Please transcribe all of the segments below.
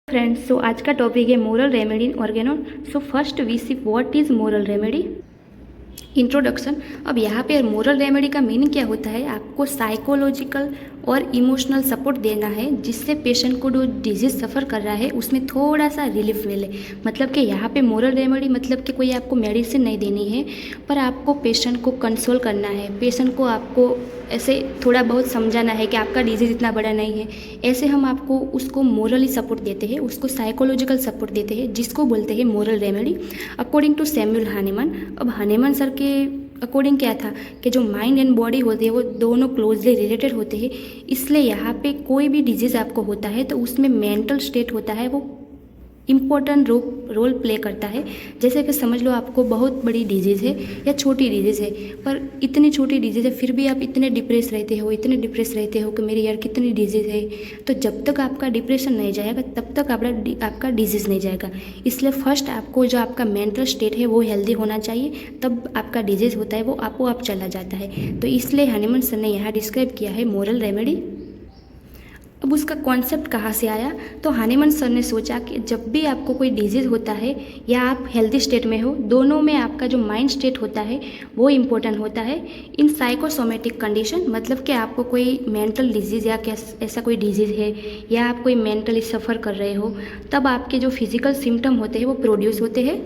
Friends, सो आज का topic है moral remedy in Organon. So first we see what is moral remedy. Introduction. अब यहाँ पे मोरल रेमेडी का मीनिंग क्या होता है, आपको साइकोलॉजिकल और इमोशनल सपोर्ट देना है जिससे पेशेंट को जो डिजीज सफ़र कर रहा है उसमें थोड़ा सा रिलीफ मिले। मतलब कि यहाँ पे मोरल रेमेडी मतलब कि कोई आपको मेडिसिन नहीं देनी है, पर आपको पेशेंट को कंसोल करना है। पेशेंट को आपको ऐसे थोड़ा बहुत समझाना है कि आपका डिजीज़ इतना बड़ा नहीं है। ऐसे हम आपको उसको मोरली सपोर्ट देते हैं, उसको साइकोलॉजिकल सपोर्ट देते हैं, जिसको बोलते हैं moral remedy according to Samuel Hahnemann. अब हानेमन सर के अकॉर्डिंग क्या था कि जो माइंड एंड बॉडी होती है वो दोनों क्लोजली रिलेटेड होते हैं। इसलिए यहाँ पे कोई भी डिजीज़ आपको होता है तो उसमें मेंटल स्टेट होता है वो इम्पोर्टेंट रोल प्ले करता है। जैसे कि समझ लो आपको बहुत बड़ी डिजीज़ है या छोटी डिजीज़ है, पर इतनी छोटी डिजीज़ है फिर भी आप इतने डिप्रेस रहते हो कि मेरी यार कितनी डिजीज़ है। तो जब तक आपका डिप्रेशन नहीं जाएगा तब तक आपका डिजीज़ नहीं जाएगा। इसलिए फर्स्ट आपको जो आपका मेंटल स्टेट है वो हेल्दी होना चाहिए, तब आपका डिजीज़ होता है वो आपको आप चला जाता है। तो इसलिए हानेमन सर ने यहाँ डिस्क्राइब किया है मोरल रेमेडी। अब उसका कॉन्सेप्ट कहाँ से आया, तो हानेमन सर ने सोचा कि जब भी आपको कोई डिजीज़ होता है या आप हेल्दी स्टेट में हो, दोनों में आपका जो माइंड स्टेट होता है वो इम्पोर्टेंट होता है। इन साइकोसोमेटिक कंडीशन मतलब कि आपको कोई मेंटल डिजीज़ या ऐसा कोई डिजीज़ है या आप कोई मेंटली सफ़र कर रहे हो, तब आपके जो फिजिकल सिम्टम होते हैं वो प्रोड्यूस होते हैं।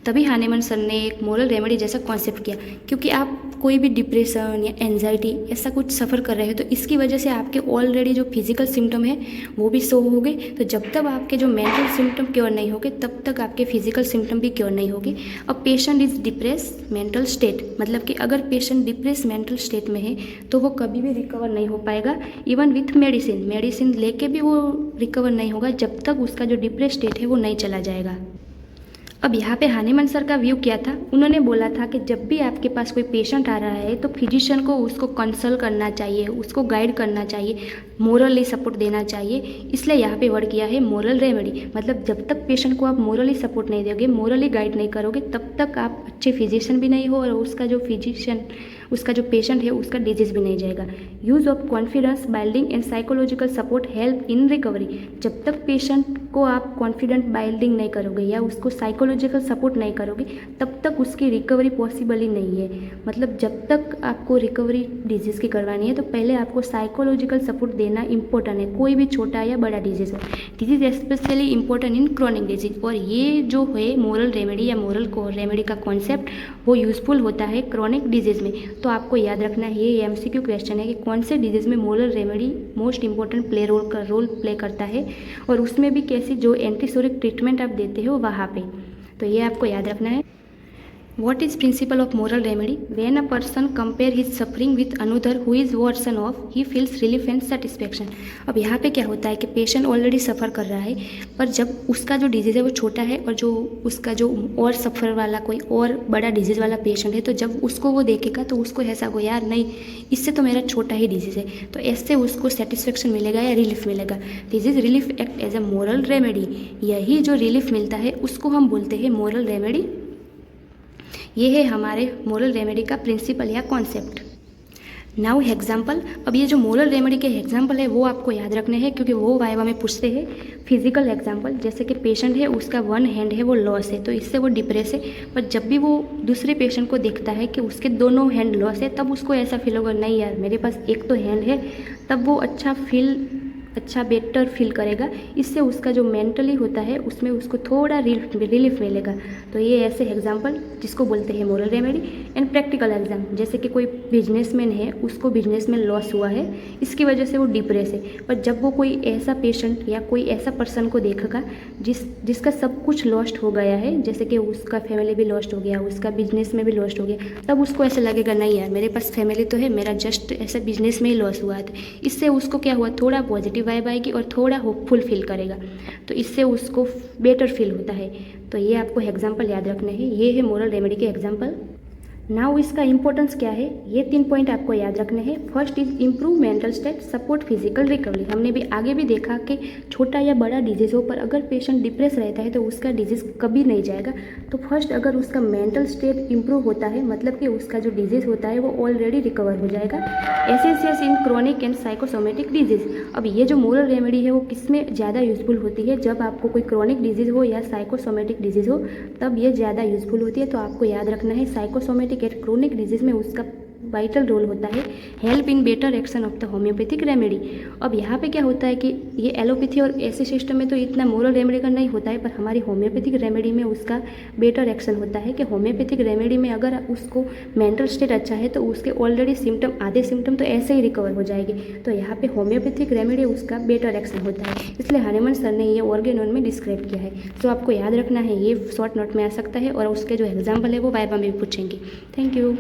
तभी हानेमन सर ने एक मोरल रेमेडी जैसा कॉन्सेप्ट किया, क्योंकि आप कोई भी डिप्रेशन या एंजाइटी ऐसा कुछ सफ़र कर रहे हो तो इसकी वजह से आपके ऑलरेडी जो फिजिकल सिम्टम है वो भी शो हो गए। तो जब तक आपके जो मेंटल सिम्टम क्योर नहीं होंगे तब तक आपके फिजिकल सिम्टम भी क्योर नहीं होंगे। अब patient is depress mental state मतलब कि अगर पेशेंट डिप्रेस मेंटल स्टेट में है तो वो कभी भी रिकवर नहीं हो पाएगा। इवन विथ मेडिसिन लेके भी वो रिकवर नहीं होगा जब तक उसका जो डिप्रेस स्टेट है वो नहीं चला जाएगा। अब यहाँ पे हानेमन सर का व्यू क्या था, उन्होंने बोला था कि जब भी आपके पास कोई पेशेंट आ रहा है तो फिजिशियन को उसको कंसल्ट करना चाहिए, उसको गाइड करना चाहिए, मोरली सपोर्ट देना चाहिए। इसलिए यहाँ पे वर्ड किया है मोरल रेमेडी। मतलब जब तक पेशेंट को आप मोरली सपोर्ट नहीं दोगे, मोरली गाइड नहीं करोगे, तब तक आप अच्छे फिजिशियन भी नहीं हो और उसका जो पेशेंट है उसका डिजीज़ भी नहीं जाएगा। Use of confidence building and psychological support help in recovery. जब तक पेशेंट को आप कॉन्फिडेंट बिल्डिंग नहीं करोगे या उसको साइकोलॉजिकल सपोर्ट नहीं करोगे तब तक उसकी रिकवरी पॉसिबल ही नहीं है। मतलब जब तक आपको रिकवरी डिजीज़ की करवानी है तो पहले आपको साइकोलॉजिकल सपोर्ट देना इंपॉर्टेंट है, कोई भी छोटा या बड़ा डिजीज़ हो। Disease specially important in chronic disease. और ये जो है मोरल रेमेडी या मोरल रेमेडी का कॉन्सेप्ट वो यूज़फुल होता है क्रॉनिक डिजीज़ में। तो आपको याद रखना है, ये MCQ क्वेश्चन है कि कौन से डिजीज़ में moral remedy most important role play करता है और उसमें भी कैसी जो एंटीसोरिक ट्रीटमेंट आप देते हो वहाँ पे। तो ये आपको याद रखना है। What is principle of moral remedy? When a person compare his suffering with another who is worsen off, he feels relief and satisfaction. अब यहाँ पे क्या होता है कि पेशेंट ऑलरेडी सफ़र कर रहा है, पर जब उसका जो डिजीज़ है वो छोटा है और जो उसका जो और सफ़र वाला कोई और बड़ा डिजीज़ वाला पेशेंट है, तो जब उसको वो देखेगा तो उसको ऐसा हो यार नहीं, इससे तो मेरा छोटा ही डिजीज़ है, तो ऐसे उसको सेटिस्फेक्शन मिलेगा या रिलीफ मिलेगा। Diseases relief act as a moral remedy. यही जो रिलीफ मिलता है उसको हम बोलते हैं मोरल रेमेडी। ये है हमारे मोरल रेमेडी का प्रिंसिपल या कॉन्सेप्ट। Now example. अब ये जो मोरल रेमेडी के एग्जाम्पल है वो आपको याद रखने हैं, क्योंकि वो वाइवा में पूछते हैं। फिजिकल एग्जाम्पल, जैसे कि पेशेंट है उसका वन हैंड है वो लॉस है तो इससे वो डिप्रेस है, पर जब भी वो दूसरे पेशेंट को देखता है कि उसके दोनों हैंड लॉस है तब उसको ऐसा फील होगा नहीं यार मेरे पास एक तो हैंड है, तब वो अच्छा बेटर फील करेगा। इससे उसका जो मेंटली होता है उसमें उसको थोड़ा रिलीफ मिलेगा। तो ये ऐसे एग्जांपल जिसको बोलते हैं moral remedy. And practical exam, जैसे कि कोई बिजनेसमैन है उसको बिजनेस में लॉस हुआ है, इसकी वजह से वो डिप्रेस है, पर जब वो कोई ऐसा पेशेंट या कोई ऐसा पर्सन को देखेगा जिसका सब कुछ लॉस्ट हो गया है, जैसे कि उसका फैमिली भी लॉस्ट हो गया, उसका बिजनेस में भी लॉस्ट हो गया, तब उसको ऐसा लगेगा नहीं यार मेरे पास फैमिली तो है, मेरा जस्ट ऐसा बिजनेस में ही लॉस हुआ था। इससे उसको क्या हुआ, थोड़ा पॉजिटिव वाइब आएगी और थोड़ा होपफुल फील करेगा, तो इससे उसको बेटर फील होता है। तो ये आपको एग्जांपल याद रखने हैं। ये है मोरल रेमेडी के एग्जांपल। नाउ इसका इंपॉर्टेंस क्या है, ये 3 पॉइंट आपको याद रखने हैं। First is improve mental state, support physical recovery. हमने भी आगे भी देखा कि छोटा या बड़ा डिजीज़ हो, पर अगर पेशेंट डिप्रेस रहता है तो उसका डिजीज़ कभी नहीं जाएगा। तो फर्स्ट अगर उसका मेंटल स्टेट इम्प्रूव होता है, मतलब कि उसका जो डिजीज़ होता है वो ऑलरेडी रिकवर हो जाएगा। एसेंशियस in chronic and psychosomatic disease. अब ये जो मोरल रेमेडी है वो किस में ज़्यादा यूजफुल होती है, जब आपको कोई क्रोनिक डिजीज़ हो या साइकोसोमेटिक डिजीज़ हो, तब ये ज़्यादा यूजफुल होती है। तो आपको याद रखना है साइकोसोमेटिक क्रोनिक डिजीज में उसका वाइटल रोल होता है help in better action of the homeopathic remedy. अब यहाँ पे क्या होता है कि ये एलोपैथी और ऐसे सिस्टम में तो इतना मोरल रेमेडी का नहीं होता है, पर हमारी होम्योपैथिक रेमेडी में उसका बेटर एक्शन होता है कि होम्योपैथिक रेमेडी में अगर उसको मेंटल स्टेट अच्छा है तो उसके ऑलरेडी सिम्टम, आधे सिम्टम तो ऐसे ही रिकवर हो जाएंगे। तो यहाँ पे होम्योपैथिक रेमेडी उसका बेटर एक्शन होता है, इसलिए हनीमन सर ने ये ऑर्गेनोन में डिस्क्राइब किया है। सो आपको याद रखना है, ये शॉर्ट नोट में आ सकता है और उसके जो एग्जाम्पल है वो वाइवा में भी पूछेंगे। Thank you.